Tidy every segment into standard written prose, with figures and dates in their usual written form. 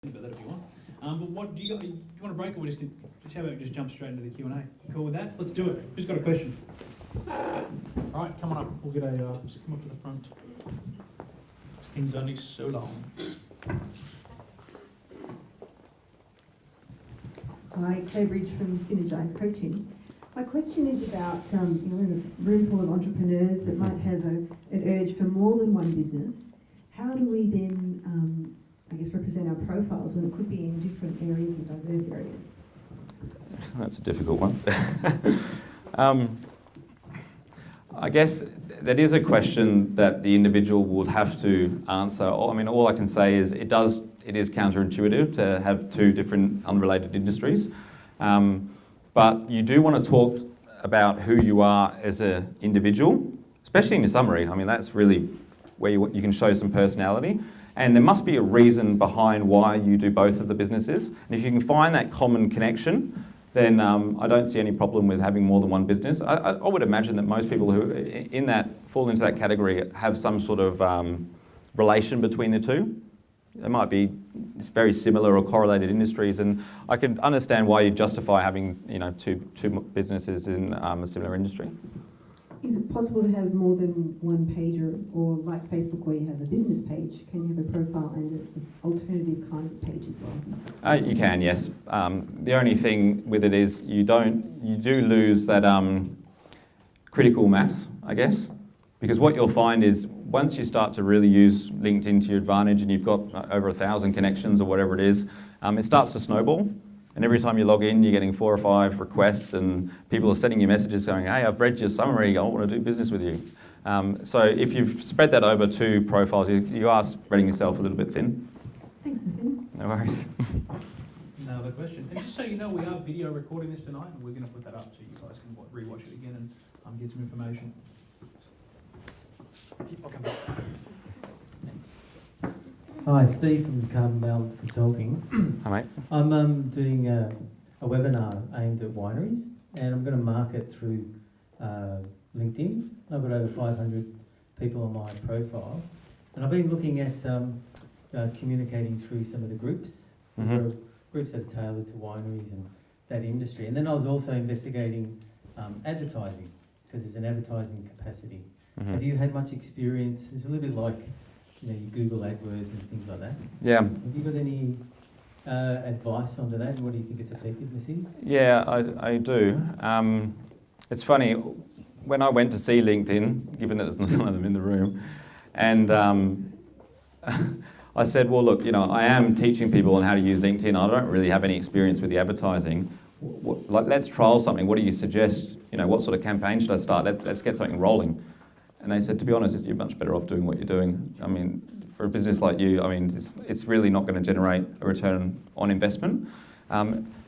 about that if you want. But what do you got? You want to break, or we how about we just jump straight into the Q&A? Cool with that? Let's do it. Who's got a question? All right, come on up. We'll get just come up to the front. This thing's only so long. Hi, Claire Bridge from Synergise Coaching. My question is about, in a room full of entrepreneurs that might have an urge for more than one business. How do we then, represent our profiles when it could be in different areas and diverse areas? That's a difficult one. I guess that is a question that the individual would have to answer. I mean, all I can say is it is counterintuitive to have two different unrelated industries. But you do want to talk about who you are as an individual, especially in your summary. I mean, that's really where you can show some personality. And there must be a reason behind why you do both of the businesses. And if you can find that common connection, then I don't see any problem with having more than one business. I would imagine that most people who fall into that category have some sort of relation between the two. It might be very similar or correlated industries, and I can understand why you justify having two businesses in a similar industry. Is it possible to have more than one page, or like Facebook where you have a business page, can you have a profile and an alternative kind of page as well? You can, yes. The only thing with it is you do lose that critical mass, I guess, because what you'll find is once you start to really use LinkedIn to your advantage and you've got over 1,000 connections or whatever it is, it starts to snowball. And every time you log in, you're getting 4 or 5 requests and people are sending you messages going, hey, I've read your summary, I want to do business with you. So if you've spread that over 2 profiles, you are spreading yourself a little bit thin. Thanks, Nathaniel. No worries. Another question. And just so you know, we are video recording this tonight, and we're going to put that up so you guys can re-watch it again and get some information. I'll come back. Thanks. Hi, Steve from Bibby Consulting. Hi, mate. I'm doing a webinar aimed at wineries, and I'm going to market through LinkedIn. I've got over 500 people on my profile, and I've been looking at communicating through some of the groups. Mm-hmm. There are groups that are tailored to wineries and that industry. And then I was also investigating advertising, because there's an advertising capacity. Mm-hmm. Have you had much experience? It's a little bit like you Google AdWords and things like that. Yeah. Have you got any advice onto that? What do you think its effectiveness is? Yeah, I do. It's funny, when I went to see LinkedIn, given that there's none of them in the room, and I said, well, look, I am teaching people on how to use LinkedIn. I don't really have any experience with the advertising. Let's trial something. What do you suggest? What sort of campaign should I start? Let's get something rolling. And they said, to be honest, you're much better off doing what you're doing. I mean, for a business like you, it's really not going to generate a return on investment.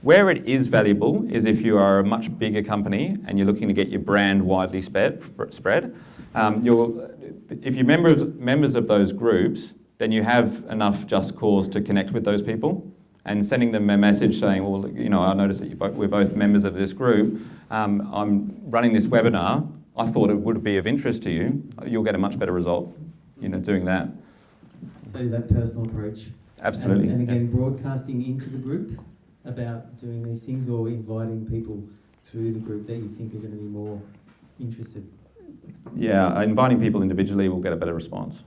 Where it is valuable is if you are a much bigger company and you're looking to get your brand widely spread. If you're members of those groups, then you have enough just cause to connect with those people. And sending them a message saying, well, I noticed that we're both members of this group. I'm running this webinar. I thought it would be of interest to you. You'll get a much better result, doing that. So that personal approach. Absolutely. And again, broadcasting into the group about doing these things, or inviting people through the group that you think are going to be more interested. Yeah, inviting people individually will get a better response.